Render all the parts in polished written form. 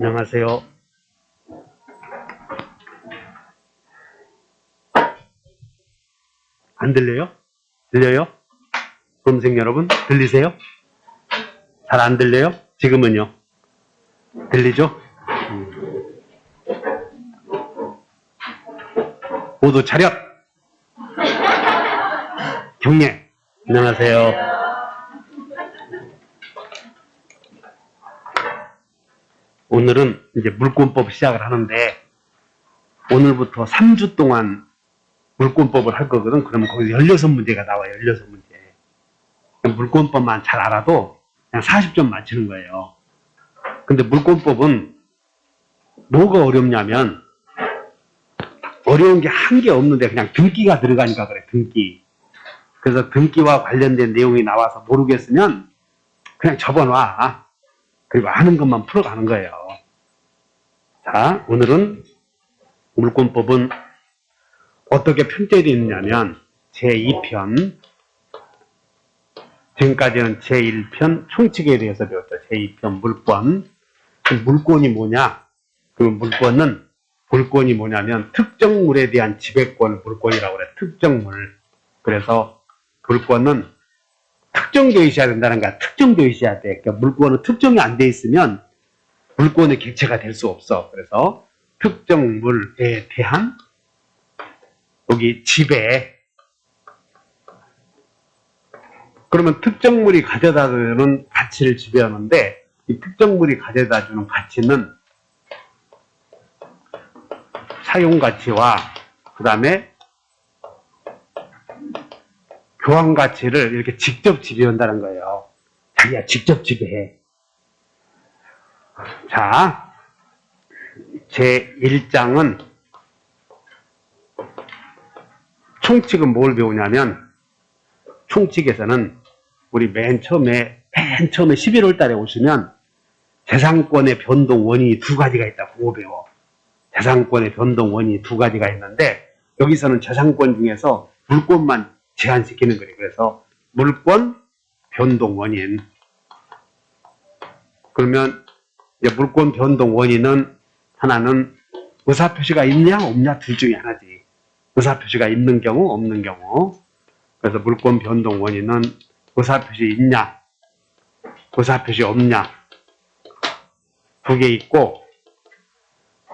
안녕하세요. 안 들려요? 들려요? 수험생 여러분, 들리세요? 잘 안 들려요? 지금은요? 들리죠? 모두 차렷! 경례! 안녕하세요. 오늘은 이제 물권법 시작을 하는데, 오늘부터 3주 동안 물권법을 할 거거든. 그러면 거기서 16문제가 나와요. 16문제. 물권법만 잘 알아도 그냥 40점 맞히는 거예요. 근데 물권법은 뭐가 어렵냐면 어려운 게 한 개 없는데 그냥 등기가 들어가니까 그래. 등기. 그래서 등기와 관련된 내용이 나와서 모르겠으면 그냥 접어놔. 그리고 아는 것만 풀어가는 거예요. 자, 오늘은 물권법은 어떻게 편제되어 있느냐면 제2편, 지금까지는 제1편 총칙에 대해서 배웠죠. 제2편 물권. 물권이 뭐냐? 그 물권이 뭐냐면 특정물에 대한 지배권을 물권이라고 그래. 특정물. 그래서 물권은 특정되어 있어야 된다는 거야. 특정되어 있어야 돼. 그러니까 물권은 특정이 안 돼 있으면 물권의 객체가 될 수 없어. 그래서 특정물에 대한 여기 지배. 그러면 특정물이 가져다 주는 가치를 지배하는데 이 특정물이 가져다 주는 가치는 사용가치와 그 다음에 교환가치를 이렇게 직접 지배한다는 거예요. 자기가 직접 지배해. 자, 제1장은 총칙은 뭘 배우냐면 총칙에서는 우리 맨 처음에 11월 달에 오시면 재산권의 변동 원인이 두 가지가 있다. 그거 배워. 재산권의 변동 원인이 두 가지가 있는데 여기서는 재산권 중에서 물권만 제한시키는 거예요. 그래서 물권 변동 원인. 그러면 물권 변동 원인은 하나는 의사표시가 있냐 없냐 둘 중에 하나지. 의사표시가 있는 경우 없는 경우. 그래서 물권 변동 원인은 의사표시 있냐 의사표시 없냐 두 개 있고,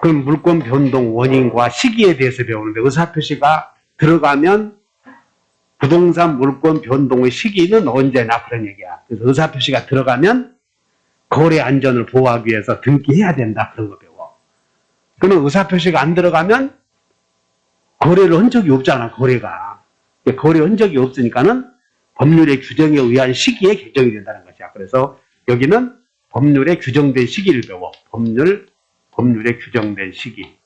그럼 물권 변동 원인과 시기에 대해서 배우는데 의사표시가 들어가면 부동산 물권 변동의 시기는 언제나 그런 얘기야. 그래서 의사표시가 들어가면 거래 안전을 보호하기 위해서 등기해야 된다. 그런 거 배워. 그러면 의사표시가 안 들어가면 거래를 한 적이 없잖아. 거래가. 거래 한 적이 없으니까는 법률의 규정에 의한 시기에 결정이 된다는 것이야. 그래서 여기는 법률에 규정된 시기를 배워. 법률에 규정된 시기.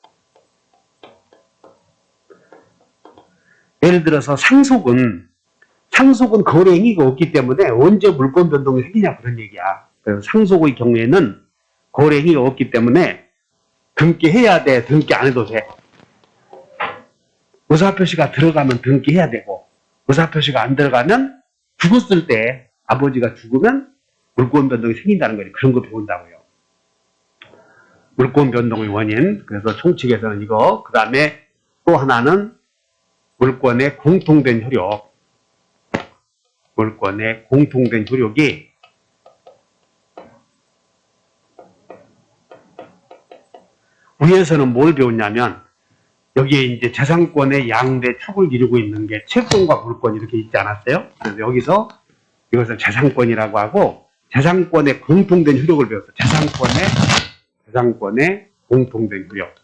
예를 들어서 상속은 거래 행위가 없기 때문에 언제 물권 변동이 생기냐 그런 얘기야. 그래서 상속의 경우에는 거래 행위가 없기 때문에 등기해야 돼. 등기 안 해도 돼. 의사표시가 들어가면 등기해야 되고, 의사표시가 안 들어가면 죽었을 때 아버지가 죽으면 물권 변동이 생긴다는 거지. 그런 거 배운다고요. 물권 변동의 원인. 그래서 총칙에서는 이거. 그 다음에 또 하나는 물권의 공통된 효력. 물권의 공통된 효력이 위에서는 뭘 배웠냐면 여기에 이제 재산권의 양대 축을 이루고 있는 게 채권과 물권 이렇게 있지 않았어요? 그래서 여기서 이것을 재산권이라고 하고 재산권의 공통된 효력을 배웠어요. 재산권의 공통된 효력.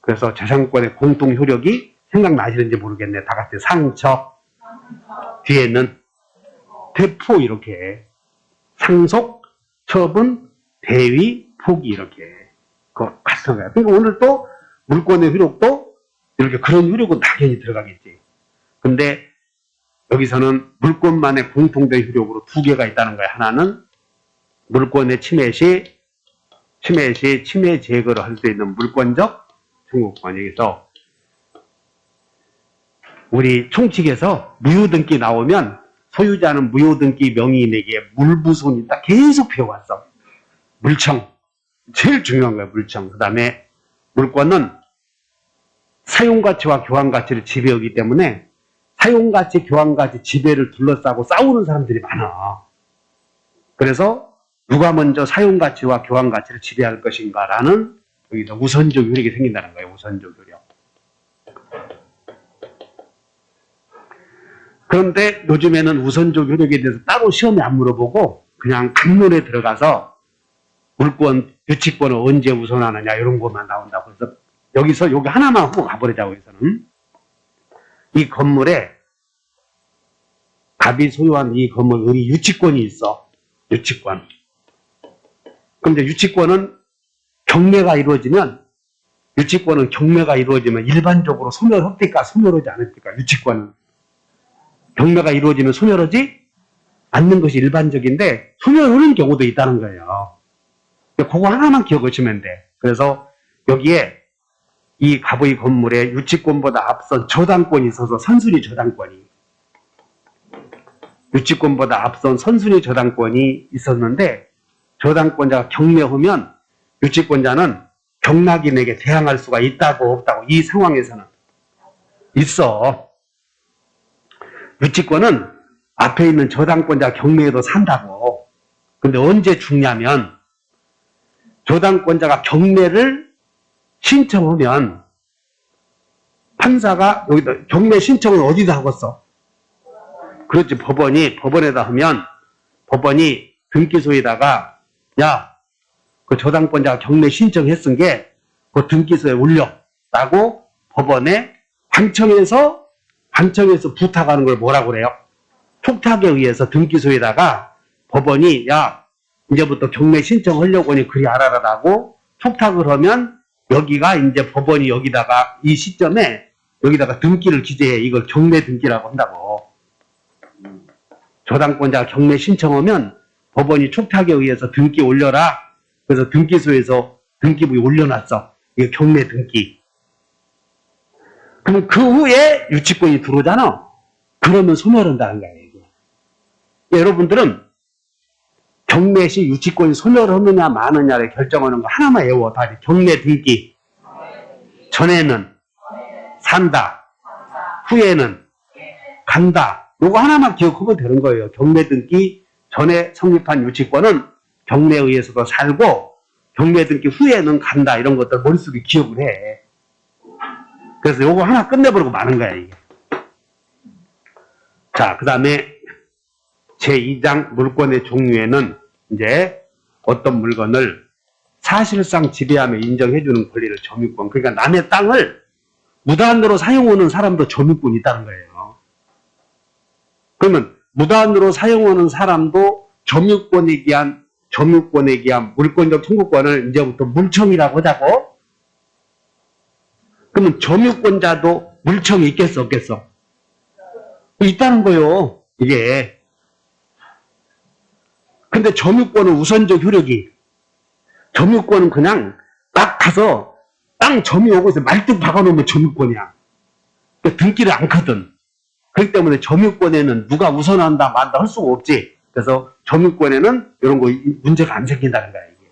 그래서 재산권의 공통 효력이 생각나시는지 모르겠네. 다 같이 상척, 뒤에는 대포 이렇게 상속, 처분, 대위, 포기 이렇게 같은 거야. 그러니까 오늘 또 물권의 효력도 이렇게 그런 효력은 당연히 들어가겠지. 근데 여기서는 물권만의 공통된 효력으로 두 개가 있다는 거야. 하나는 물권의 침해 시 침해 제거를 할 수 있는 물권적 청구권. 여기서 우리 총칙에서 무효등기 나오면 소유자는 무효등기 명의인에게 물부손이 딱 계속 배워왔어. 물청. 제일 중요한 거야, 물청. 그 다음에 물권은 사용가치와 교환가치를 지배하기 때문에 사용가치, 교환가치 지배를 둘러싸고 싸우는 사람들이 많아. 그래서 누가 먼저 사용가치와 교환가치를 지배할 것인가라는 여기서 우선적 효력이 생긴다는 거예요. 우선적 효력. 그런데 요즘에는 우선적 효력에 대해서 따로 시험에 안 물어보고 그냥 강론에 들어가서 물권, 유치권을 언제 우선하느냐 이런 것만 나온다고 해서 여기서 여기 하나만 하고 가버리자고 해서는 이 건물에 갑이 소유한 이 건물 여기 유치권이 있어. 유치권. 그런데 유치권은 경매가 이루어지면 일반적으로 소멸합니까? 소멸하지 않습니까? 유치권은. 경매가 이루어지면 소멸하지 않는 것이 일반적인데 소멸하는 경우도 있다는 거예요. 그거 하나만 기억하시면 돼. 그래서 여기에 이 갑의 건물에 유치권보다 앞선 저당권이 있어서 선순위 저당권이 유치권보다 앞선 선순위 저당권이 있었는데 저당권자가 경매하면 유치권자는 경락인에게 대항할 수가 있다고 없다고 이 상황에서는 있어. 유치권은 앞에 있는 저당권자 경매에도 산다고. 근데 언제 죽냐면 저당권자가 경매를 신청하면 판사가 여기다 경매 신청을 어디다 하겠어? 그렇지 법원에다 하면 법원이 등기소에다가 야, 그 저당권자가 경매 신청했은 게 그 등기소에 올려라고 법원에 관청에서 부탁하는 걸 뭐라고 그래요? 촉탁에 의해서 등기소에다가 법원이 야 이제부터 경매 신청하려고 하니 그리 알아라라고 촉탁을 하면 여기가 이제 법원이 여기다가 이 시점에 여기다가 등기를 기재해. 이걸 경매 등기라고 한다고. 저당권자가 경매 신청하면 법원이 촉탁에 의해서 등기 올려라. 그래서 등기소에서 등기부에 올려놨어. 이거 경매 등기. 그럼 그 후에 유치권이 들어오잖아. 그러면 소멸한다는 거예요. 이게. 여러분들은 경매 시 유치권이 소멸하느냐 마느냐를 결정하는 거 하나만 외워. 다 경매 등기. 전에는 산다. 후에는 간다. 요거 하나만 기억하면 되는 거예요. 경매 등기 전에 성립한 유치권은 경매에 의해서도 살고 경매 등기 후에는 간다. 이런 것들 머릿속에 기억을 해. 그래서 요거 하나 끝내버리고 마는 거야, 이게. 자, 그 다음에 제2장 물권의 종류에는 이제 어떤 물건을 사실상 지배하며 인정해주는 권리를 점유권. 그러니까 남의 땅을 무단으로 사용하는 사람도 점유권이 있다는 거예요. 그러면 무단으로 사용하는 사람도 점유권에 기한 물권적 청구권을 이제부터 물청이라고 하자고. 그러면 점유권자도 물청이 있겠어 없겠어? 있다는 거요. 이게. 근데 점유권은 우선적 효력이 점유권은 그냥 딱 가서 땅 점유하고 있어. 말뚝 박아놓으면 점유권이야. 그러니까 등기를 않거든. 그렇기 때문에 점유권에는 누가 우선한다 만다 할 수가 없지. 그래서 점유권에는 이런 거 문제가 안 생긴다는 거야. 이게.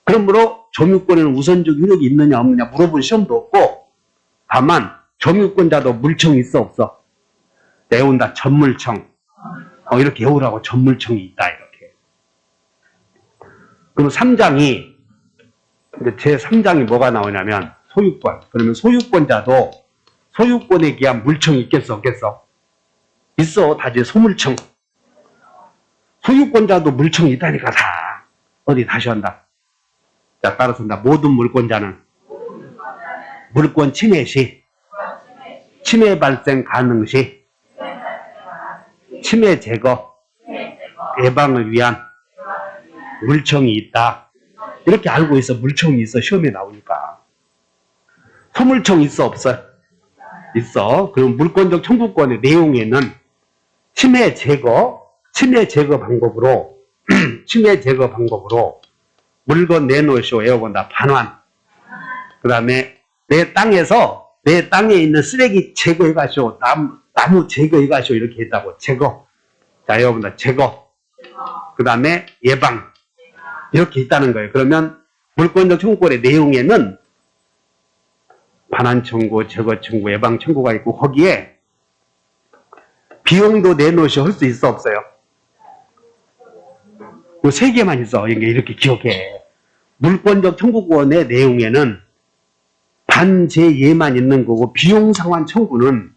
그러므로 점유권에는 우선적 효력이 있느냐 없느냐 물어볼 시험도 없고 다만 점유권자도 물청이 있어 없어? 내온다. 전물청. 이렇게 외우라고. 전물청이 있다. 이렇게. 그럼 3장이 이제 제3장이 뭐가 나오냐면 소유권. 그러면 소유권자도 소유권에 기한 물청이 있겠어 없겠어? 있어. 다지 소물청. 소유권자도 물청이 있다니까 다. 어디 다시 한다. 자, 따라서 한다. 모든 물권자는 물권 침해 시 침해 발생 가능 시 침해 제거 예방을 위한 물청이 있다. 이렇게 알고 있어. 물청이 있어. 시험에 나오니까. 소물청 있어 없어? 있어. 그럼 물권적 청구권의 내용에는 침해 제거 방법으로 물건 내놓으시오. 외워본다. 반환. 그 다음에 내 땅에 있는 쓰레기 제거해 가시오. 나무 제거해가시오 이렇게 했다고. 제거. 자, 여러분들 제거. 그 다음에 예방. 이렇게 있다는 거예요. 그러면 물권적 청구권의 내용에는 반환 청구, 제거 청구, 예방 청구가 있고 거기에 비용도 내놓으셔 할 수 있어 없어요? 요 세 개만 있어. 이렇게 기억해. 물권적 청구권의 내용에는 반제예만 있는 거고 비용 상환 청구는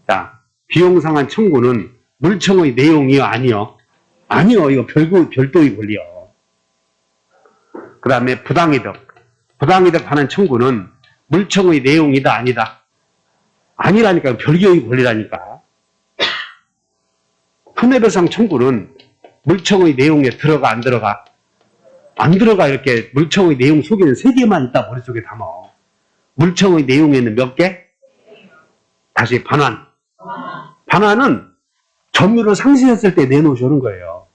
자, 비용 상환 청구는 물청의 내용이요, 아니요? 아니요. 이거 별도의 권리요. 그 다음에 부당이득. 부당이득 반환 청구는 물청의 내용이다, 아니다? 아니라니까. 별개의 권리라니까. 손해배상 청구는 물청의 내용에 들어가, 안 들어가? 안 들어가. 이렇게 물청의 내용 속에는 세 개만 있다 머릿속에 담아. 물청의 내용에는 몇 개? 다시 반환. 반환은 점유를 상실했을 때 내놓으시는 거예요.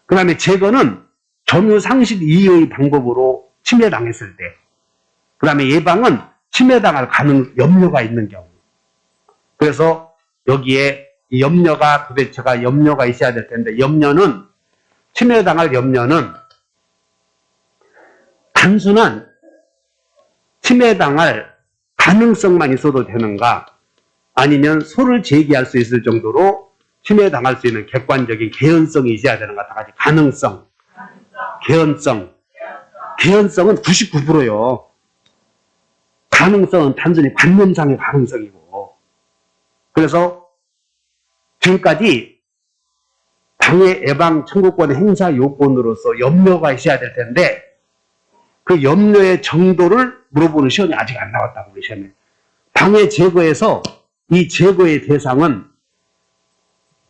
그 다음에 제거는 점유 상실 이의 방법으로 침해당했을 때. 그 다음에 예방은 침해당할 염려가 있는 경우. 그래서 여기에 이 염려가 도대체가 염려가 있어야 될 텐데, 염려는 침해당할 염려는 단순한 침해당할 가능성만 있어도 되는가, 아니면 소를 제기할 수 있을 정도로 침해당할 수 있는 객관적인 개연성이 있어야 되는가. 다 같이 가능성, 개연성. 개연성은 99%요. 가능성은 단순히 관념상의 가능성이고. 그래서 지금까지 방해 예방 청구권의 행사 요건으로서 염려가 있어야 될 텐데 그 염려의 정도를 물어보는 시험이 아직 안 나왔다고. 우리 시험에. 방해 제거에서 이 제거의 대상은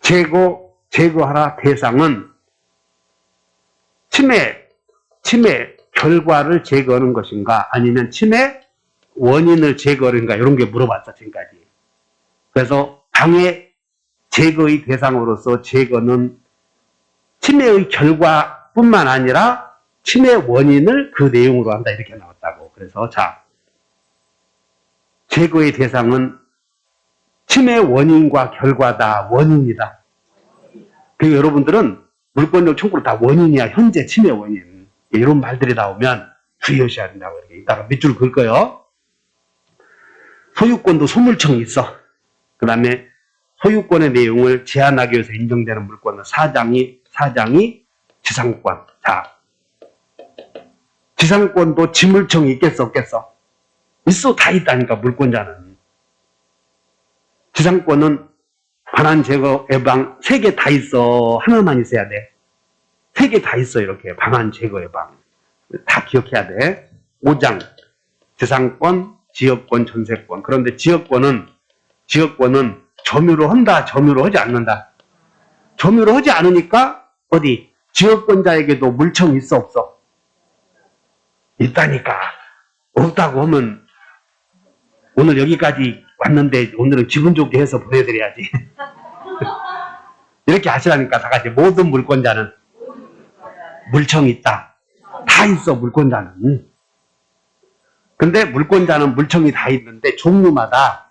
제거하라 대상은 침해 결과를 제거하는 것인가, 아니면 침해 원인을 제거하는가, 이런 게 물어봤어 지금까지. 그래서 방해 제거의 대상으로서 제거는 침해의 결과뿐만 아니라 침해 원인을 그 내용으로 한다, 이렇게 나왔다고. 그래서 자, 제거의 대상은 침해 원인과 결과다, 원인이다. 그리고 여러분들은 물권적 청구로 다 원인이야, 현재 침해 원인. 이런 말들이 나오면 주의하셔야 된다고. 이렇게 이따가 몇 줄 글 거예요. 소유권도 소물청이 있어. 그 다음에 소유권의 내용을 제한하기 위해서 인정되는 물권은 사장이 지상권. 자, 지상권도 지물청이 있겠어, 없겠어? 있어, 다 있다니까, 물권자는. 지상권은 반환, 제거, 예방, 세 개 다 있어. 하나만 있어야 돼. 세 개 다 있어, 이렇게. 반환, 제거, 예방. 다 기억해야 돼. 5장. 지상권, 지역권, 전세권. 그런데 지역권은 점유로 한다, 점유로 하지 않는다. 점유로 하지 않으니까, 어디? 지역권자에게도 물청이 있어, 없어? 있다니까. 없다고 하면, 오늘 여기까지 왔는데, 오늘은 기분 좋게 해서 보내드려야지. 이렇게 하시라니까, 다 같이. 모든 물권자는 물청이 있다. 다 있어, 물권자는. 근데 물권자는 물청이 다 있는데, 종류마다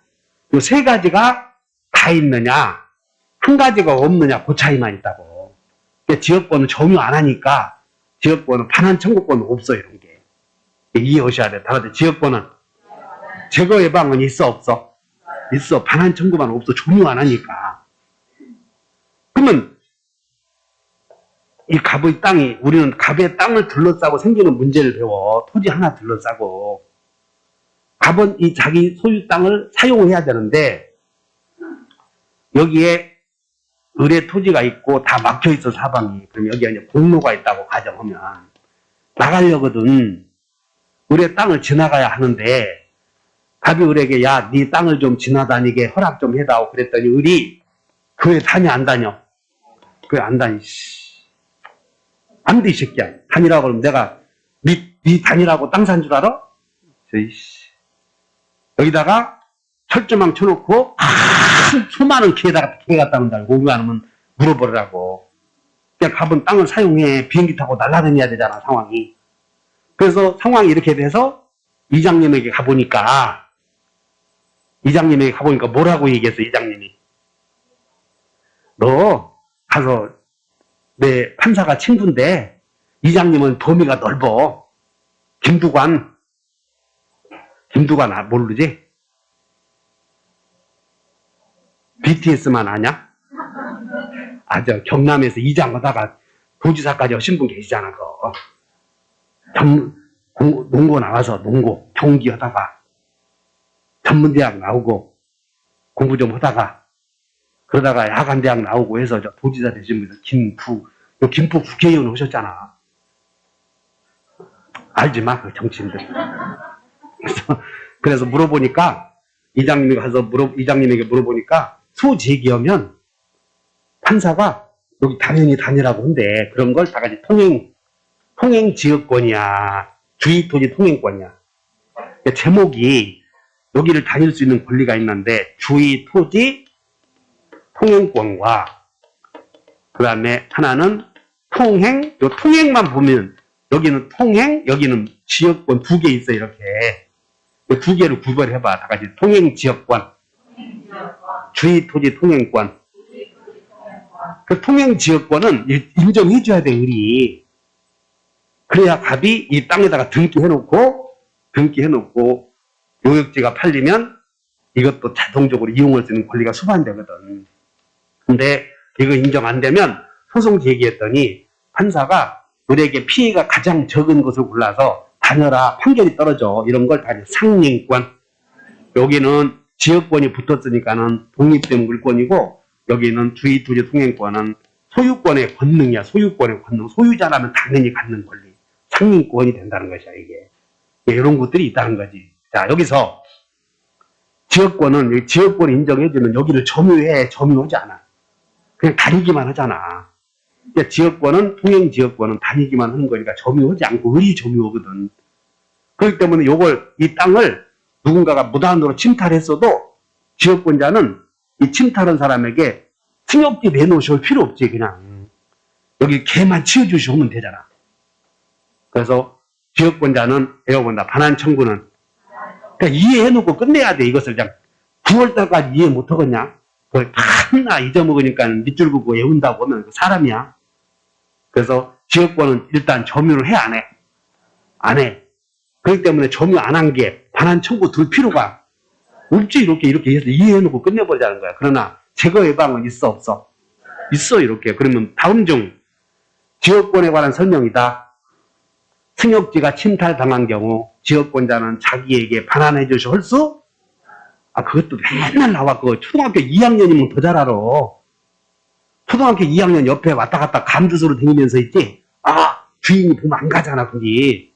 이 세 가지가 다 있느냐, 한 가지가 없느냐, 그 차이만 있다고. 그러니까 지역권은 점유 안 하니까, 지역권은 반환 청구권은 없어, 이런 게. 이해하셔야 돼. 다른 지역권은 제거 예방은 있어, 없어? 있어. 반환 청구만 없어. 종유 안 하니까. 그러면 이 갑의 땅이, 우리는 갑의 땅을 둘러싸고 생기는 문제를 배워. 토지 하나 둘러싸고. 갑은 이 자기 소유 땅을 사용해야 되는데 여기에 을의 토지가 있고 다 막혀있어, 사방이. 그럼 여기에 이제 공로가 있다고 가정하면 나가려거든. 을의 땅을 지나가야 하는데 갑이 을에게 야, 네 땅을 좀 지나다니게 허락 좀 해다오 그랬더니 을이 교회 다녀, 안 다녀? 교회 안 다니. 안 돼, 이 새끼야. 다니라고 그러면 내가 네 다니라고 땅 산 줄 알아? 여기다가 철조망 쳐놓고 수많은 개에다가 개 갖다 놓는다고. 오기만 하면 물어버리라고. 그냥 갑은 땅을 사용해. 비행기 타고 날아다녀야 되잖아, 상황이. 그래서 상황이 이렇게 돼서 이장님에게 가보니까 이장님에게 가보니까 뭐라고 얘기했어, 이장님이. 너 가서 내 판사가 친구인데 이장님은 범위가 넓어. 김두관 모르지? BTS만 아냐? 저 경남에서 이장 하다가 도지사까지 하신 분 계시잖아. 그거. 농고 나와서 농고 경기 하다가 전문대학 나오고 공부 좀 하다가 그러다가 야간대학 나오고 해서 저 도지사 되신 분에서 김포 국회의원 오셨잖아. 알지 마, 그 정치인들. 그래서 물어보니까 이장님에게 물어보니까 소재기하면 판사가 여기 당연히 다니라고 한데 그런 걸 다 같이 통행지역권이야, 주의토지 통행권이야. 그러니까 제목이 여기를 다닐 수 있는 권리가 있는데 주의토지 통행권과 그 다음에 하나는 통행, 요 통행만 보면 여기는 통행, 여기는 지역권 두 개 있어. 이렇게 두 개를 구별해봐. 다 같이 통행지역권, 주의토지 통행권. 그 통행지역권은 인정해줘야 돼, 우리. 그래야 갑이 이 땅에다가 등기해놓고 요역지가 팔리면 이것도 자동적으로 이용할 수 있는 권리가 수반되거든. 근데 이거 인정 안 되면 소송 제기했더니 판사가 우리에게 피해가 가장 적은 것을 골라서 다녀라, 판결이 떨어져. 이런 걸 다녀. 상린권. 여기는 지역권이 붙었으니까는 독립된 물권이고 여기는 주의토지 통행권은 소유권의 권능이야. 소유권의 권능. 소유자라면 당연히 갖는 권리. 상린권이 된다는 것이야, 이게. 이런 것들이 있다는 거지. 자, 여기서 지역권 인정해주면 여기를 점유하지 않아. 그냥 다니기만 하잖아. 그러니까 통행지역권은 다니기만 하는 거니까 점유하지 않고 의리 점유하거든. 그렇기 때문에 이 땅을 누군가가 무단으로 침탈했어도 지역권자는 이 침탈한 사람에게 승역지 내놓으실 필요 없지. 그냥 여기 개만 치워주시면 되잖아. 그래서 지역권자는 에어본다. 반환 청구는 그러니까 이해해놓고 끝내야 돼. 이것을 그냥 9월달까지 이해 못하겠냐? 그걸 하나 잊어먹으니까 밑줄 긋고 외운다고 하면 사람이야. 그래서 지역권은 일단 점유를 해, 안 해? 안 해. 그렇기 때문에 점유 안 한 게 반환 청구 둘 필요가 없지. 이렇게 해서 이해해놓고 끝내버리자는 거야. 그러나 제거 예방은 있어, 없어? 있어. 이렇게. 그러면 다음 중 지역권에 관한 설명이다. 승역지가 침탈당한 경우 지역권자는 자기에게 반환해 주시 할 수? 그것도 맨날 나와. 그거 초등학교 2학년이면 더 잘 알아. 초등학교 2학년 옆에 왔다 갔다 감두소로 다니면서 있지. 주인이 보면 안 가잖아, 거기.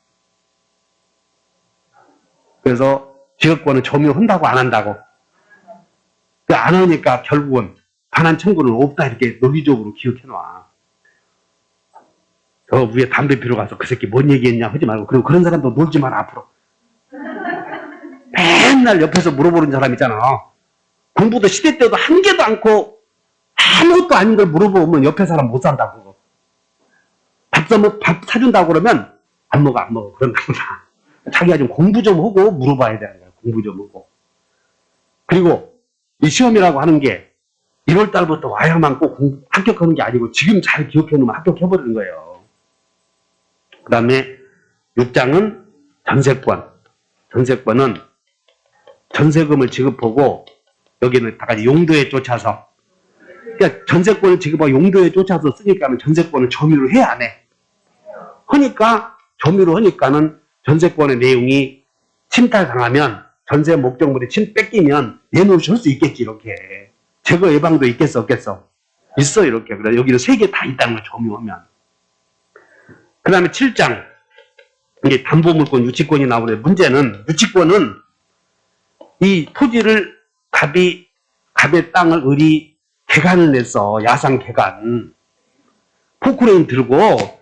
그래서 지역권은 점유한다고 안 한다고. 안 하니까 결국은 반환 청구는 없다. 이렇게 논리적으로 기억해놔. 저 위에 담배 피러 가서 그 새끼 뭔 얘기했냐 하지 말고. 그리고 그런 사람도 놀지 마라, 앞으로. 맨날 옆에서 물어보는 사람 있잖아. 공부도 시대 때도 한 개도 않고 아무것도 아닌 걸 물어보면 옆에 사람 못 산다고. 밥 사준다고 그러면 안 먹어. 그런다고. 자기가 좀 공부 좀 하고 물어봐야 되는 거야. 공부 좀 하고. 그리고 이 시험이라고 하는 게 1월 달부터 와야만 꼭 합격하는 게 아니고 지금 잘 기억해 놓으면 합격해버리는 거예요. 그 다음에 6장은 전세권. 전세권은 전세금을 지급하고 여기는 다 같이 용도에 쫓아서. 그러니까 전세권을 지급하고 용도에 쫓아서 쓰니까 전세권을 점유를 해, 안 해? 점유를 하니까는 전세권의 내용이 침탈당하면 전세 목적물이 뺏기면 내놓으실 수 있겠지. 이렇게. 제거 예방도 있겠어, 없겠어? 있어. 이렇게. 그래 여기는 3개 다 있다는 걸 점유하면. 그 다음에 7장. 이게 담보물권, 유치권이 나오는데 문제는 유치권은 이 토지를 갑의 땅을 을이 개간을 냈어. 야상 개간. 포크레인 들고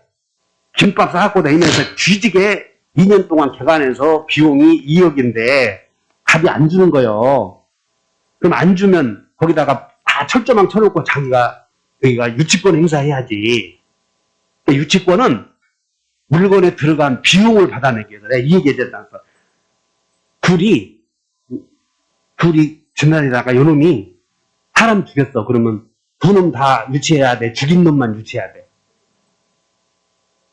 김밥 싸갖고 다니면서 뒤지게 2년 동안 개간해서 비용이 2억인데 갑이 안 주는 거예요. 그럼 안 주면 거기다가 다 철조망 쳐놓고 여기가 유치권 행사해야지. 유치권은 물건에 들어간 비용을 받아내기 위해서 내가 이 얘기해야 된다는 거. 둘이 둘이 지나다가 요놈이 사람 죽였어. 그러면 두 놈 다 유치해야 돼. 죽인 놈만 유치해야 돼.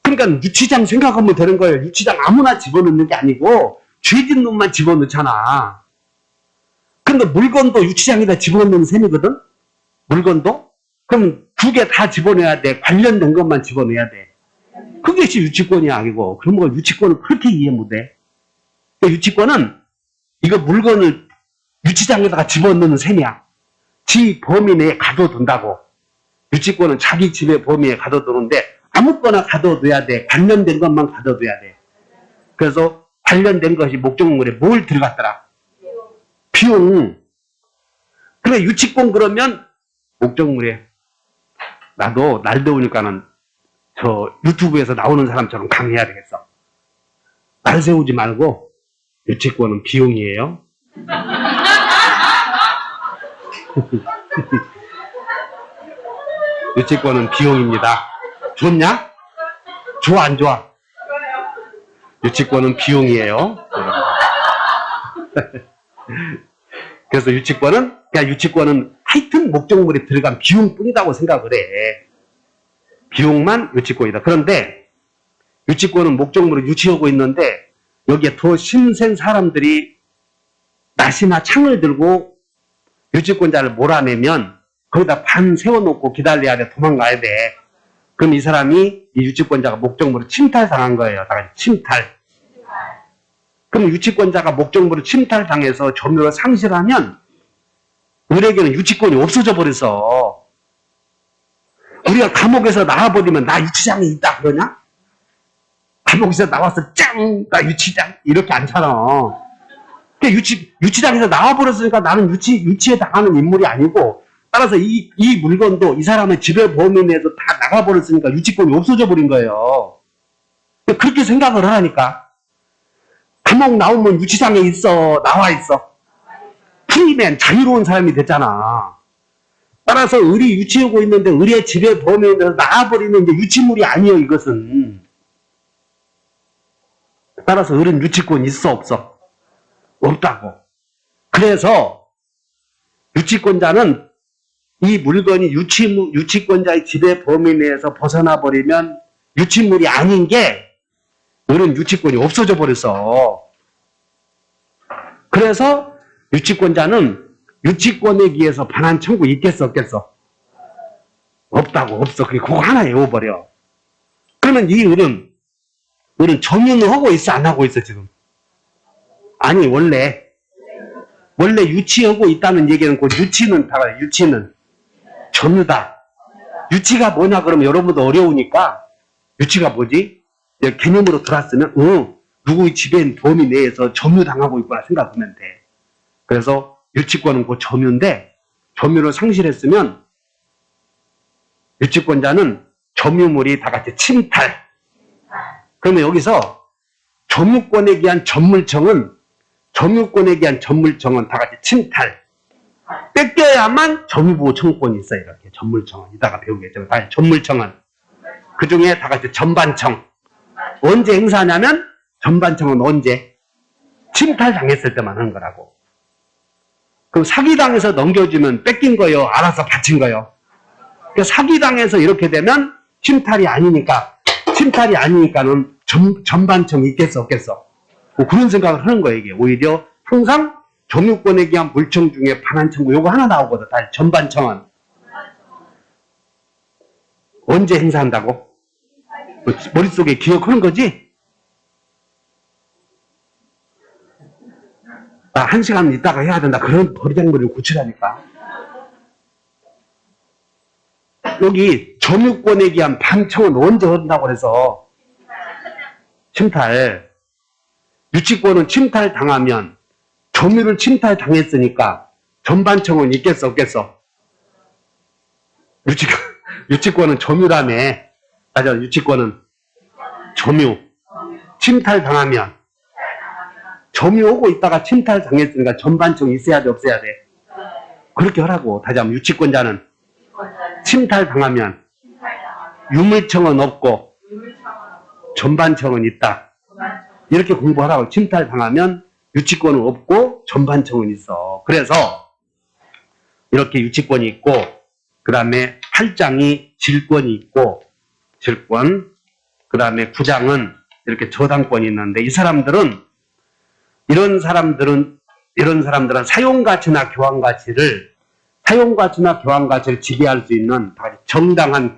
그러니까 유치장 생각하면 되는 거예요. 유치장 아무나 집어넣는 게 아니고 죄진 놈만 집어넣잖아. 근데 물건도 유치장에다 집어넣는 셈이거든? 물건도? 그럼 두 개 다 집어넣어야 돼. 관련된 것만 집어넣어야 돼. 그것이 유치권이 아니고, 그런 걸 유치권을 그렇게 이해 못해. 그러니까 유치권은 이거 물건을 유치장에다가 집어넣는 셈이야. 지 범위 내에 가둬둔다고. 유치권은 자기 집의 범위에 가둬두는데 아무거나 가둬둬야 돼. 관련된 것만 가둬둬야 돼. 그래서 관련된 것이 목적물에 뭘 들어갔더라? 비용. 그래, 유치권 그러면 목적물에, 나도 날 더우니까는 저 유튜브에서 나오는 사람처럼 강의해야 되겠어. 날 세우지 말고 유치권은 비용이에요. 유치권은 비용입니다. 좋냐? 좋아 안 좋아? 유치권은 비용이에요. 그래서 유치권은 하여튼 목적물에 들어간 비용뿐이라고 생각을 해. 비용만 유치권이다. 그런데 유치권은 목적물을 유치하고 있는데 여기에 더 신센 사람들이 낫이나 창을 들고 유치권자를 몰아내면 거기다 반 세워놓고 기다려야 돼. 도망가야 돼. 그럼 이 사람이 이 유치권자가 목적물을 침탈당한 거예요. 다 같이 침탈. 그럼 유치권자가 목적물을 침탈당해서 점유를 상실하면 우리에게는 유치권이 없어져 버렸어. 우리가 감옥에서 나와버리면 나 유치장에 있다 그러냐? 감옥에서 나와서 짱! 나 유치장! 이렇게 않잖아. 그러니까 유치장에서 나와버렸으니까 나는 유치에 당하는 인물이 아니고, 따라서 이 물건도 이 사람의 지배 범위 내에서 다 나가버렸으니까 유치권이 없어져 버린 거예요. 그렇게 생각을 하라니까. 감옥 나오면 유치장에 있어, 나와 있어. 프리맨, 자유로운 사람이 됐잖아. 따라서 을이 유치하고 있는데 을의 지배 범위에 대해서 나와버리는 이제 유치물이 아니에요, 이것은. 따라서 을은 유치권 있어, 없어? 없다고. 그래서 유치권자는 이 물건이 유치권자의 지배 범위 내에서 벗어나 버리면 유치물이 아닌 게 을은 유치권이 없어져 버렸어. 그래서 유치권자는 유치권에 의해서 반환 청구 있겠어, 없겠어? 없다고, 없어. 그거 하나 외워버려. 그러면 이 을은 점유는 하고 있어, 안 하고 있어, 지금? 아니, 원래 유치하고 있다는 얘기는 그 유치는 점유다. 유치가 뭐냐 그러면 여러분도 어려우니까 유치가 뭐지? 개념으로 들어왔으면 누구의 지배 범위 내에서 점유당하고 있구나 생각하면 돼. 그래서 유치권은 그 점유인데 점유를 상실했으면 유치권자는 점유물이 다 같이 침탈. 그러면 여기서 점유권에 대한 점물청은 다 같이 침탈. 뺏겨야만 점유보호 청구권이 있어요. 이렇게 점물청은 이따가 배우겠죠. 점물청은 그 중에 다 같이 전반청. 언제 행사하냐면 전반청은 언제? 침탈당했을 때만 하는 거라고. 그럼 사기당해서 넘겨주면 뺏긴 거요? 알아서 바친 거요? 그러니까 사기당해서 이렇게 되면 침탈이 아니니까는 전반청이 있겠어, 없겠어? 뭐 그런 생각을 하는 거예요, 이게. 오히려 항상 점유권에 대한 물청 중에 반환 청구 요거 하나 나오거든. 다시 전반청은 언제 행사한다고? 머릿속에 기억하는 거지? 나 1시간 있다가 해야 된다. 그런 버리장머리를 고치라니까. 여기 점유권에 대한 반청은 언제 한다고 그래서 침탈. 유치권은 침탈당하면 점유를 침탈당했으니까 전반청은 있겠어, 없겠어? 유치권은 점유라며. 맞아, 유치권은 점유. 침탈당하면 점유하고 있다가 침탈당했으니까 전반청이 있어야 돼, 없어야 돼? 그렇게 하라고. 다시 한번 유치권자는 침탈당하면 유물청은 없고 전반청은 있다. 이렇게 공부하라고. 침탈당하면 유치권은 없고 전반청은 있어. 그래서 이렇게 유치권이 있고 그 다음에 8장이 질권이 있고 질권, 그 다음에 9장은 이렇게 저당권이 있는데 이런 사람들은 사용가치나 교환가치를 지배할 수 있는 정당한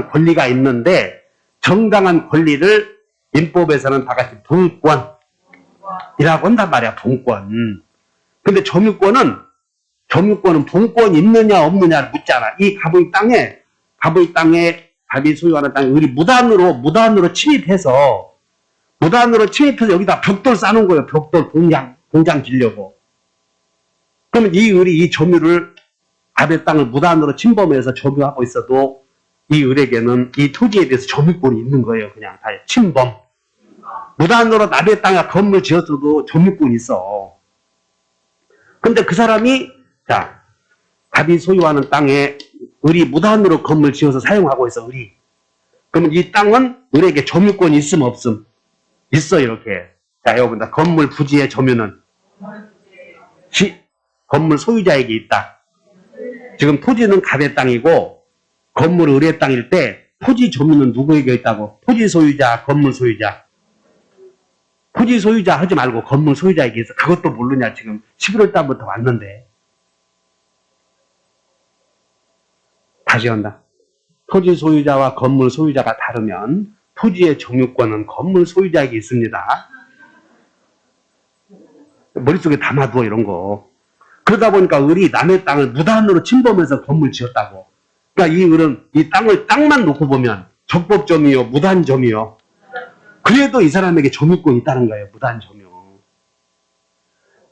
권리가 있는데 정당한 권리를 민법에서는 다 같이 분권이라고 한단 말이야. 분권. 근데 점유권은 분권이 있느냐 없느냐를 묻잖아. 이 갑의 땅에 갑이 소유하는 땅에 우리 무단으로 침입해서 여기다 벽돌 쌓는 거예요. 벽돌 공장 지려고. 그러면 이 점유를 갑의 땅을 무단으로 침범해서 점유하고 있어도 이 을에게는 이 토지에 대해서 점유권이 있는 거예요. 그냥 다 침범. 무단으로 남의 땅에 건물 지었어도 점유권이 있어. 근데 그 사람이 갑이 소유하는 땅에 을이 무단으로 건물 지어서 사용하고 있어. 을이. 그러면 이 땅은 을에게 점유권이 있음 없음? 있어. 이렇게. 자, 여러분들 건물 부지의 점유는 건물 소유자에게 있다. 지금 토지는 갑의 땅이고 건물은 을의 땅일 때 토지 점유는 누구에게 있다고? 토지 소유자, 건물 소유자. 토지 소유자 하지 말고 건물 소유자에게 있어. 그것도 모르냐. 지금 11월 달부터 왔는데. 다시 한다. 토지 소유자와 건물 소유자가 다르면 토지의 점유권은 건물 소유자에게 있습니다. 머릿속에 담아두어 이런 거. 그러다 보니까 을이 남의 땅을 무단으로 침범해서 건물 지었다고. 그러니까 이 을은 이 땅만 놓고 보면 적법점이요, 무단점이요. 그래도 이 사람에게 점유권이 있다는 거예요. 무단점유.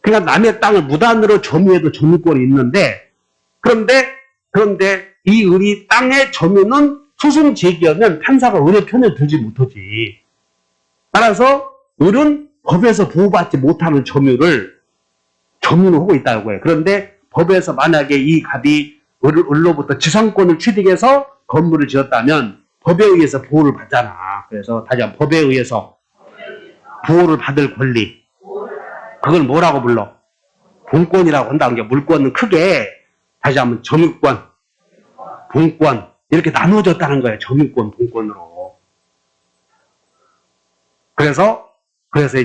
그러니까 남의 땅을 무단으로 점유해도 점유권이 있는데 그런데 이 을이 땅의 점유는 소송 제기하면 판사가 을의 편을 들지 못하지. 따라서 을은 법에서 보호받지 못하는 점유는 하고 있다고 해요. 그런데 법에서 만약에 이 갑이 을로부터 지상권을 취득해서 건물을 지었다면 법에 의해서 보호를 받잖아. 그래서 다시 한번 법에 의해서 보호를 받을 권리. 그걸 뭐라고 불러? 분권이라고 한다는 게 물권은 크게 다시 한번 점유권, 분권 이렇게 나누어졌다는 거예요. 점유권, 분권으로. 그래서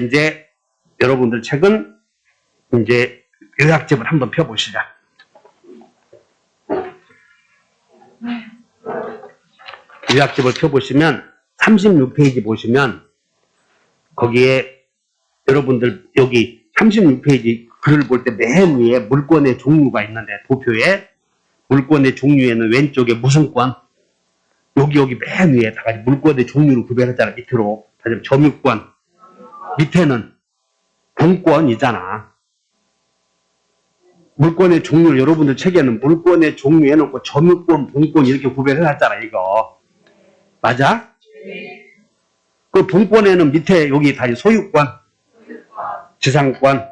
이제 여러분들 책은 이제 요약집을 한번 펴보시자. 요약집을 펴보시면 36페이지 보시면 거기에 여러분들 여기 36페이지 글을 볼 때 맨 위에 물권의 종류가 있는데 도표에 물권의 종류에는 왼쪽에 무슨권 여기 맨 위에 다 같이 물권의 종류를 구별했잖아. 밑으로 다시 점유권 밑에는 분권이잖아. 물권의 종류를 여러분들 책에는 물권의 종류 해놓고 점유권, 분권 이렇게 구별해놨잖아. 이거 맞아? 그 분권에는 밑에 여기 다시 소유권, 지상권,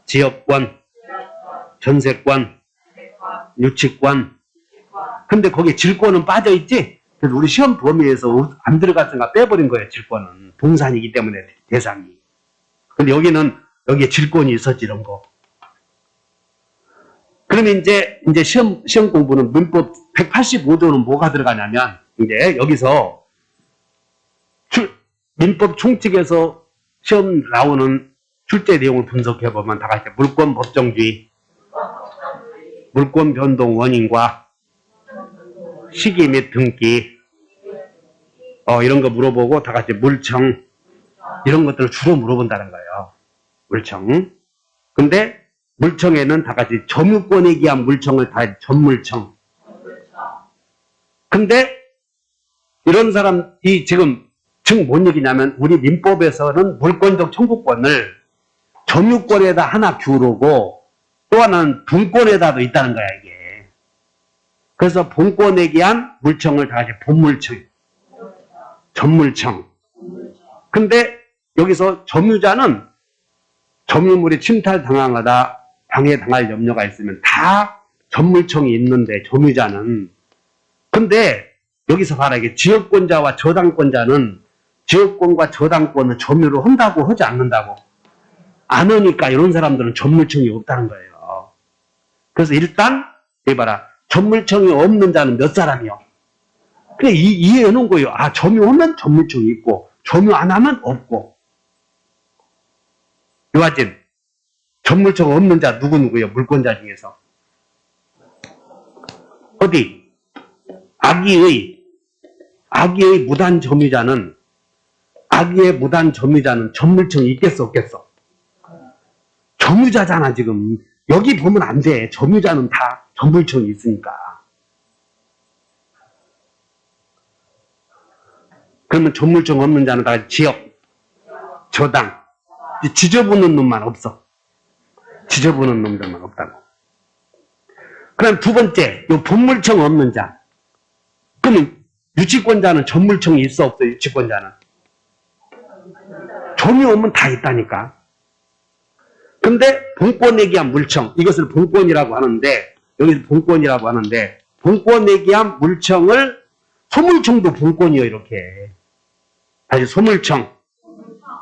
지역권, 전세권, 유치권. 근데 거기에 질권은 빠져있지? 그래서 우리 시험 범위에서 안 들어갔으니까 빼버린 거예요. 질권은 동산이기 때문에 대상이. 근데 여기에 질권이 있었지. 이런 거. 그러면 이제 시험 공부는 민법 185조는 뭐가 들어가냐면 이제 여기서 민법 총칙에서 시험 나오는 출제 내용을 분석해 보면 다 같이 물권 법정주의, 물권 변동 원인과 시기 및 등기 이런 거 물어보고 다 같이 물청 이런 것들을 주로 물어본다는 거예요. 물청. 근데 물청에는 다 같이 점유권에 기한 물청을 다 전물청. 근데 이런 사람이 지금 뭔 얘기냐면 우리 민법에서는 물권적 청구권을 점유권에다 하나 기울이고 또 하나는 분권에다도 있다는 거야 이게. 그래서 분권에 기한 물청을 다 같이 본물청, 전물청. 근데 여기서 점유자는 점유물이 침탈당하거나 방해당할 염려가 있으면 다 전물청이 있는데 점유자는. 근데 여기서 봐라. 이게 지역권자와 저당권자는 지역권과 저당권은 점유를 한다고 하지 않는다고? 안 하니까 이런 사람들은 전물청이 없다는 거예요. 그래서 일단 해봐라. 전물청이 없는 자는 몇 사람이요? 그냥 이해해 놓은 거예요. 아, 점유하면 전물청이 있고 점유 안 하면 없고. 요하진 전물청 없는 자 누구누구요? 물권자 중에서. 어디? 악의의 무단 점유자는 악의의 무단 점유자는 전물청이 있겠어 없겠어? 점유자잖아 지금. 여기 보면 안 돼. 점유자는 다 전물청이 있으니까. 그러면 전물청 없는 자는 다 지역, 저당, 지저분한 놈만 없어. 지저분한 놈들만 없다고. 그럼 두 번째, 요 본물청 없는 자. 그러면 유치권자는 전물청이 있어 없어? 유치권자는 점유 없으면 다 있다니까. 근데 본권에 기한 물청, 이것을 본권이라고 하는데, 여기서 본권이라고 하는데, 본권에 기한 물청을 소물청도 본권이요. 이렇게 다시 소물청,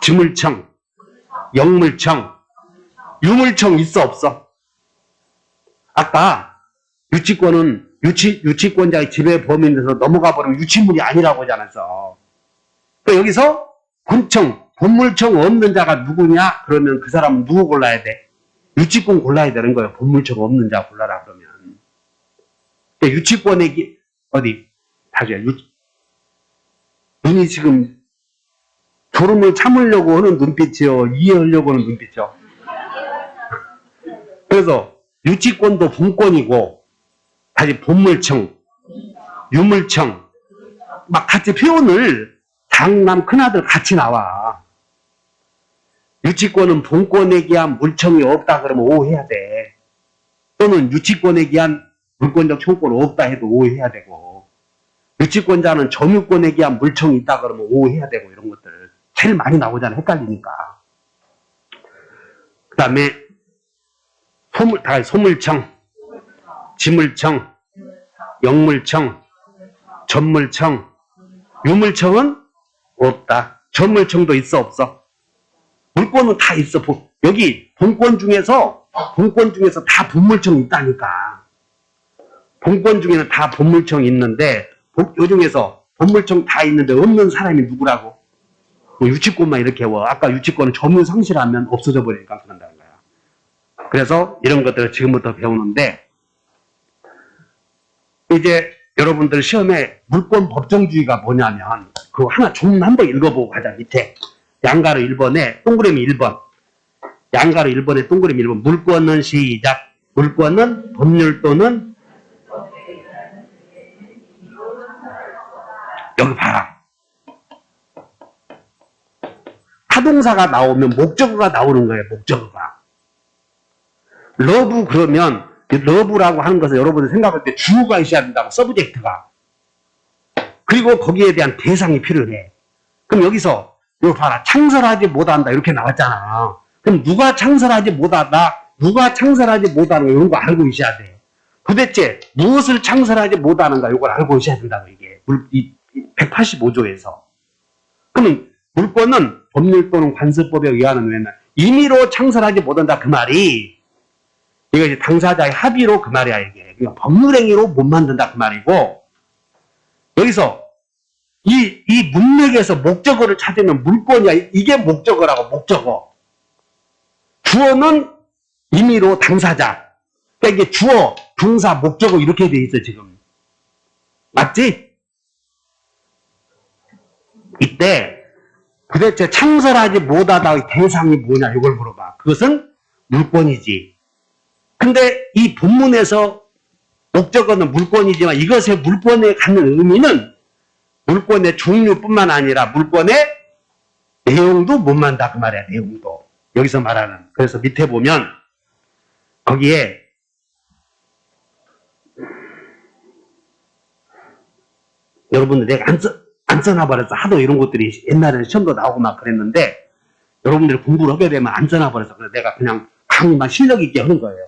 지물청, 영물청, 유물청 있어 없어? 아까 유치권은 유치권자의 지배 범위에서 넘어가 버리면 유치물이 아니라고 하지 않았어. 그러니까 여기서 본물청 없는 자가 누구냐? 그러면 그 사람은 누구 골라야 돼? 유치권 골라야 되는 거예요. 본물청 없는 자 골라라 그러면. 그러니까 유치권의 어디? 다시 눈이 지금 졸음을 참으려고 하는 눈빛이요, 이해하려고 하는 눈빛이요. 그래서 유치권도 본권이고, 다시 본물청, 유물청, 막 같이 표현을 장남 큰아들 같이 나와. 유치권은 본권에 기한 물청이 없다 그러면 오해해야 돼. 또는 유치권에 기한 물권적 청권 없다 해도 오해해야 되고, 유치권자는 점유권에 기한 물청이 있다 그러면 오해해야 되고, 이런 것들 제일 많이 나오잖아. 헷갈리니까. 그 다음에 소물청, 지물청, 영물청, 전물청, 유물청은 없다. 전물청도 있어 없어? 물권은 다 있어. 여기 본권 중에서 다 본물청이 있다니까. 본권 중에는 다 본물청이 있는데, 요 중에서 본물청 다 있는데 없는 사람이 누구라고? 뭐 유치권만 이렇게 아까 유치권은 점유 상실하면 없어져 버리니까 그런다는 거야. 그래서 이런 것들을 지금부터 배우는데, 이제 여러분들 시험에 물권 법정주의가 뭐냐면, 그거 하나 좀 한번 읽어보고 가자. 밑에 양가로 1번에 동그라미 1번, 양가로 1번에 동그라미 1번. 물권은 시작. 물권은 법률 또는, 여기 봐라. 타동사가 나오면 목적어가 나오는 거예요. 목적어가. 러브 그러면 러브라고 하는 것을 여러분들 생각할 때 주어가 있어야 된다고. 서브젝트가. 그리고 거기에 대한 대상이 필요해. 그럼 여기서 이거 봐라. 창설하지 못한다 이렇게 나왔잖아. 그럼 누가 창설하지 못하다, 누가 창설하지 못하는 거 이런 거 알고 있어야 돼. 도대체 무엇을 창설하지 못하는가 이걸 알고 있어야 된다고. 이게 185조에서. 그러면 물권은 법률 또는 관습법에 의하는 외에는 임의로 창설하지 못한다 그 말이, 이거 이제 당사자의 합의로 그 말이야. 이게 그러니까 법률행위로 못 만든다 그 말이고, 여기서 이 문맥에서 목적어를 찾으면 물권이야. 이게 목적어라고. 목적어. 주어는 임의로 당사자. 그러니까 이게 주어, 동사, 목적어 이렇게 돼 있어 지금. 맞지? 이때 도대체 창설하지 못하다의 대상이 뭐냐 이걸 물어봐. 그것은 물권이지. 근데 이 본문에서 목적어는 물권이지만 이것의 물권에 갖는 의미는 물권의 종류뿐만 아니라 물권의 내용도 못 만다 그 말이야. 내용도 여기서 말하는. 그래서 밑에 보면 거기에 여러분들 내가 안 써놔버렸어. 하도 이런 것들이 옛날에는 시험도 나오고 막 그랬는데 여러분들이 공부를 하게 되면 안 써놔버렸어. 그래서 내가 그냥 강의만 실력 있게 하는 거예요.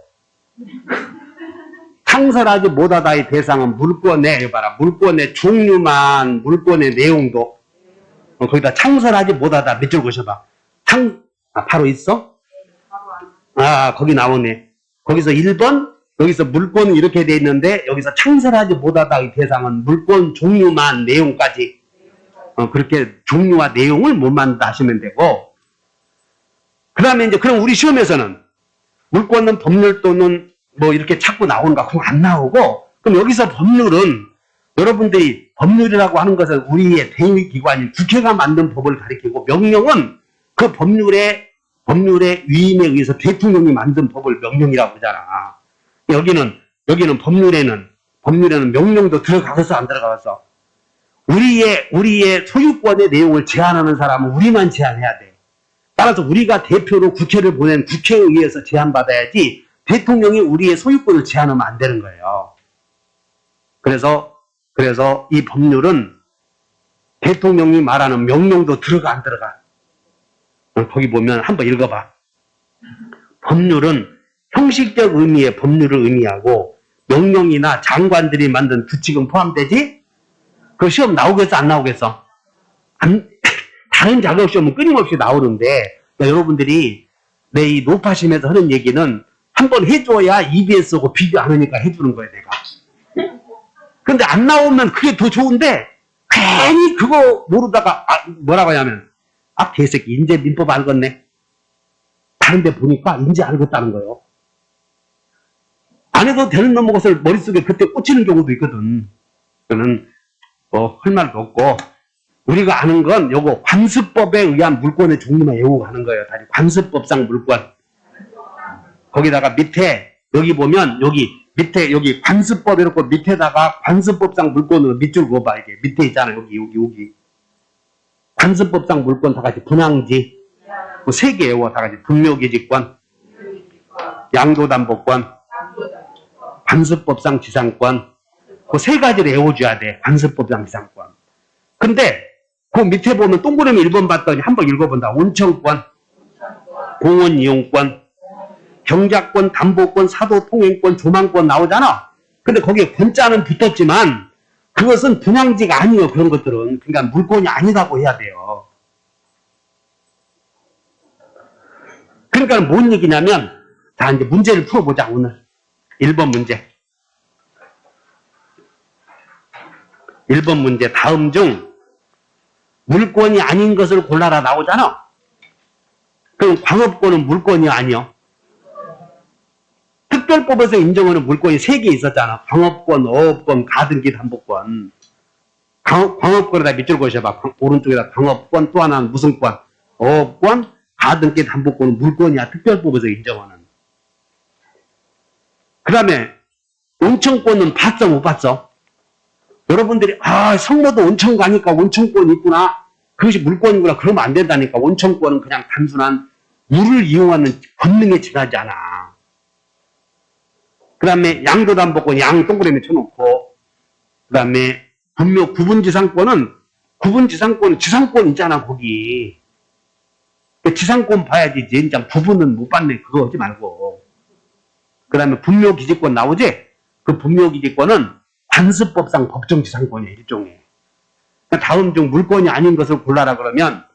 창설하지 못하다의 대상은 물권의, 봐라, 물권의 종류만, 물권의 내용도. 거기다 창설하지 못하다 몇 줄 보셔봐. 바로 있어? 거기 나오네. 거기서 1번, 여기서 물권은 이렇게 돼 있는데, 여기서 창설하지 못하다 의 대상은 물권 종류만 내용까지. 그렇게 종류와 내용을 못 만든다 하시면 되고, 그 다음에 이제, 그럼 우리 시험에서는 물권은 법률 또는 뭐 이렇게 자꾸 나오는가? 그럼 안 나오고, 그럼 여기서 법률은 여러분들이 법률이라고 하는 것은 우리의 대의기관인 국회가 만든 법을 가리키고, 명령은 그 법률의 위임에 의해서 대통령이 만든 법을 명령이라고 하잖아. 여기는 법률에는 명령도 들어가서 안 들어가서 우리의 소유권의 내용을 제한하는 사람은 우리만 제한해야 돼. 따라서 우리가 대표로 국회를 보낸 국회에 의해서 제한받아야지 대통령이 우리의 소유권을 제한하면 안 되는 거예요. 그래서 이 법률은 대통령이 말하는 명령도 들어가 안 들어가. 거기 보면 한번 읽어봐. 법률은 형식적 의미의 법률을 의미하고 명령이나 장관들이 만든 규칙은 포함되지? 그 시험 나오겠어 안 나오겠어? 다른 자격시험은 끊임없이 나오는데 여러분들이 내 이 노파심에서 하는 얘기는 한번 해줘야 EBS하고 비교 안 하니까 해주는 거야 내가. 근데 안 나오면 그게 더 좋은데 괜히 그거 모르다가 뭐라고 하냐면 개새끼 인제 민법 알겠네. 다른 데 보니까 인제 알겠다는 거예요. 안 해도 되는 놈의 것을 머릿속에 그때 꽂히는 경우도 있거든. 그거는 할 말도 없고 우리가 아는 건 요거 관습법에 의한 물권의 종류만 외우고 하는 거예요. 다시 관습법상 물권. 거기다가 밑에 여기 보면 여기 관습법 이렇게 밑에다가 관습법상 물권으로 밑줄 그어봐. 이게 밑에 있잖아. 여기 관습법상 물권 다 같이 분양지 그 3개 외워. 다 같이 분묘기지권, 양도담보권, 관습법상 지상권 그 3가지를 외워줘야 돼. 관습법상 지상권. 근데 그 밑에 보면 동그라미 1번 봤더니 한번 읽어본다. 온천권, 공원이용권, 경작권, 담보권, 사도통행권, 조망권 나오잖아. 근데 거기에 권자는 붙었지만 그것은 분양지가 아니에요. 그런 것들은. 그러니까 물권이 아니라고 해야 돼요. 그러니까 뭔 얘기냐면 자 이제 문제를 풀어보자. 오늘 1번 문제. 1번 문제 다음 중 물권이 아닌 것을 골라라 나오잖아. 그럼 광업권은 물권이 아니요. 특별법에서 인정하는 물권이 3개 있었잖아. 광업권, 어업권, 가등기, 담보권. 광업권에다 밑줄 그으셔봐. 오른쪽에다 광업권, 또 하나는 무슨 권? 어업권, 가등기, 담보권은 물권이야. 특별법에서 인정하는. 그 다음에 온천권은 봤어 못 봤어? 여러분들이 성모도 온천 가니까 온천권이 있구나. 그것이 물권이구나. 그러면 안 된다니까. 온천권은 그냥 단순한 물을 이용하는 권능에 지나지 않아. 그 다음에 양도담보권 양 동그라미 쳐놓고 그 다음에 분묘 구분지상권은 지상권 있잖아 거기. 지상권 봐야지. 진짜 구분은 못 봤네. 그거 하지 말고. 그 다음에 분묘기지권 나오지? 그 분묘기지권은 관습법상 법정지상권이에요. 일종의. 다음 중 물권이 아닌 것을 골라라 그러면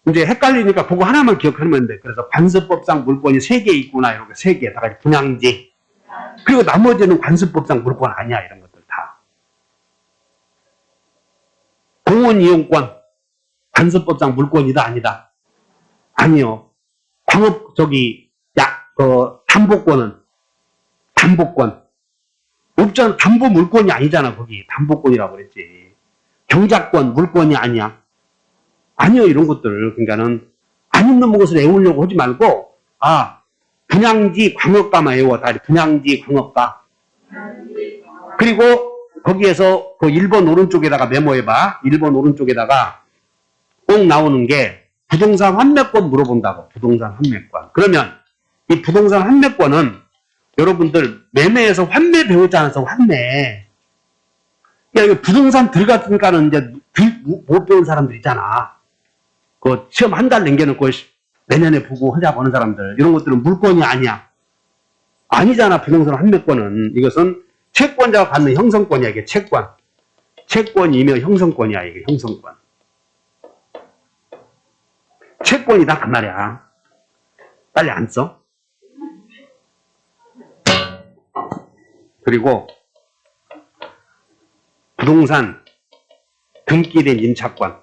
이제 헷갈리니까 그거 하나만 기억하면 돼. 그래서 관습법상 물권이 3개 있구나. 이렇게 3개 다 같이 분양지. 그리고 나머지는 관습법상 물권 아니야. 이런 것들 다. 공원이용권 관습법상 물권이다 아니다? 아니요. 담보권은 담보권. 없잖아. 담보 물권이 아니잖아. 거기 담보권이라고 그랬지. 경작권 물권이 아니야. 아니요. 이런 것들. 그러니까는 안 있는 것을 외우려고 하지 말고 분양지 광업가만 외워. 다 분양지 광업가. 그리고 거기에서 그 1번 오른쪽에다가 메모해봐. 1번 오른쪽에다가 꼭 나오는 게 부동산 환매권 물어본다고. 부동산 환매권. 그러면 이 부동산 환매권은 여러분들 매매에서 환매 배우지 않아서 환매. 이거 부동산 들어갔으니까는 이제 못 배운 사람들 있잖아. 그 시험 한 달 남겨놓고 내년에 보고 하자고 하는 사람들. 이런 것들은 물권이 아니야. 아니잖아. 부동산 환매권은. 이것은 채권자가 갖는 형성권이야. 이게 채권. 채권이며 형성권이야. 이게 형성권. 채권이다 그 말이야. 빨리 안 써. 그리고 부동산 등기된 임차권.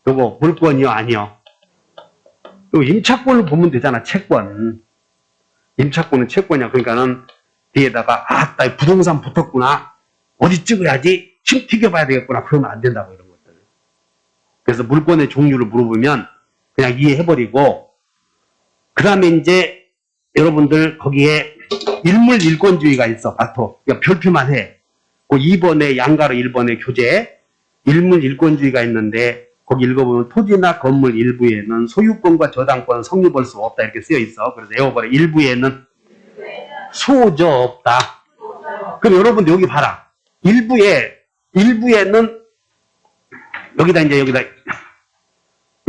요거 물권이요 아니요? 요 임차권을 보면 되잖아. 채권. 임차권은 채권이야. 그러니까는 뒤에다가 나 부동산 붙었구나. 어디 찍어야지. 침 튀겨봐야 되겠구나. 그러면 안 된다고 이런 것들. 그래서 물권의 종류를 물어보면 그냥 이해해버리고 그 다음에 이제 여러분들 거기에 일물일권주의가 있어. 바토. 그러니까 별표만 해. 그 2번에 양가로 1번에 교재 일물일권주의가 있는데 거기 읽어보면 토지나 건물 일부에는 소유권과 저당권은 성립할 수 없다 이렇게 쓰여 있어. 그래서 외워버려. 일부에는 소저 없다. 그럼 여러분들 여기 봐라. 일부에는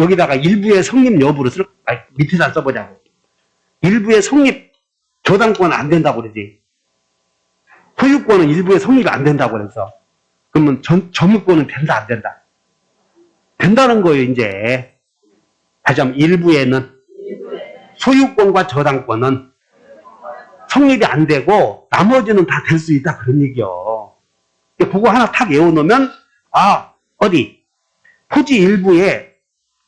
여기다가 일부의 성립 여부를 밑에다 써보자고. 일부의 성립 저당권은 안 된다고 그러지. 소유권은 일부의 성립이 안 된다고 그래서. 그러면 점유권은 된다 안 된다? 된다는 거예요 이제. 다시 한번 일부에는 소유권과 저당권은 성립이 안 되고 나머지는 다 될 수 있다 그런 얘기요. 그거 하나 탁 외워놓으면 어디 토지 일부에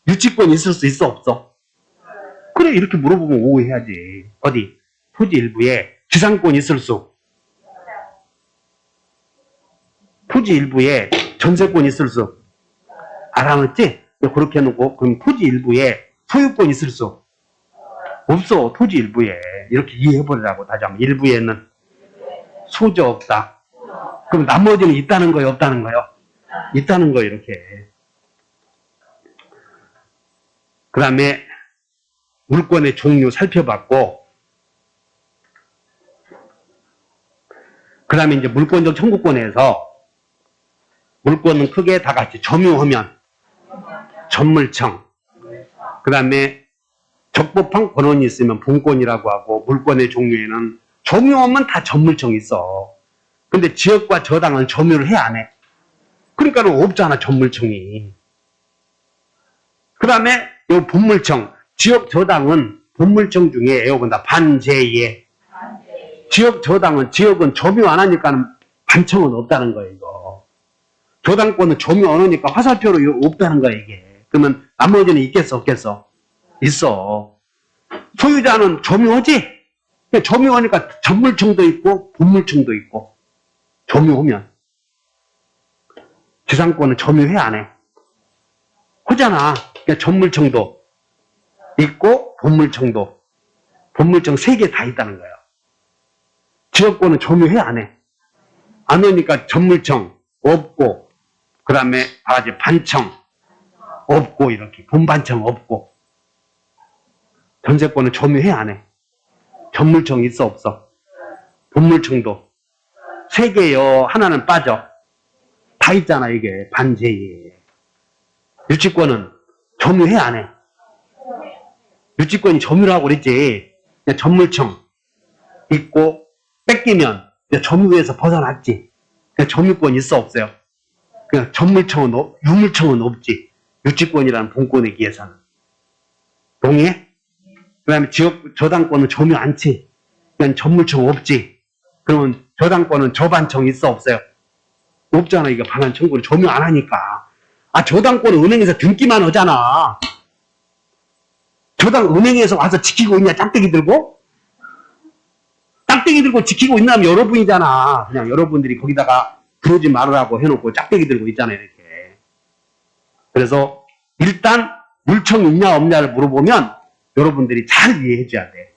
유치권이 있을 수 있어 없어? 그래 이렇게 물어보면 오해해야지. 어디 토지 일부에 지상권이 있을 수, 토지 일부에 전세권이 있을 수 알아놨지? 그렇게 해놓고 그럼 토지 일부에 소유권이 있을 수 없어. 토지 일부에 이렇게 이해해버리라고. 다시 한번 일부에는 소저 없다. 그럼 나머지는 있다는 거예요 없다는 거예요? 있다는 거예요 이렇게. 그 다음에 물권의 종류 살펴봤고 그 다음에 이제 물권적 청구권에서 물권은 크게 다 같이 점유하면 전물청, 그 다음에 적법한 권한이 있으면 본권이라고 하고 물권의 종류에는 점유하면 다 전물청이 있어. 근데 지역과 저당은 점유를 해 안 해? 그러니까는 없잖아 전물청이. 그 다음에 요 본물청, 지역 저당은 본물청 중에 에어본다 반제예. 지역 저당은 지역은 점유 안 하니까는 반청은 없다는 거예요 이거. 저당권은 점유 안 하니까 화살표로 없다는 거야 이게. 그러면 나머지는 있겠어 없겠어? 있어. 소유자는 점유하지? 점유하니까 전물청도 있고 본물청도 있고. 점유하면 지상권은 점유해 안 해? 하잖아. 그러니까 전물청도 있고 본물청도. 본물청 3개 다 있다는 거예요. 지역권은 점유해 안 해? 안 하니까 전물청 없고 그 다음에 바가지 반청 없고 이렇게 본반청 없고. 전세권은 점유해 안 해? 전물청 있어 없어? 본물청도 3개요. 하나는 빠져. 다 있잖아 이게 반제예. 유치권은 점유해 안 해? 유치권이 점유라고 그랬지. 그냥 전물청 있고 뺏기면 점유에서 벗어났지. 그냥 점유권 있어 없어요? 그냥 전물청은 유물청은 없지. 유치권이라는 본권에 기해서는. 동의해? 그 다음에 지역 저당권은 점유 않지. 그냥 전물청 없지. 그러면 저당권은 저반청 있어 없어요? 없잖아. 이거 반환 청구를 점유 안 하니까. 저당권은 은행에서 등기만 하잖아. 저당 은행에서 와서 지키고 있냐 짝대기 들고? 짝대기 들고 지키고 있나면 여러분이잖아. 그냥 여러분들이 거기다가 그러지 말으라고 해놓고 짝대기 들고 있잖아요 이렇게. 그래서 일단 물청 있냐 없냐를 물어보면 여러분들이 잘 이해해 줘야 돼.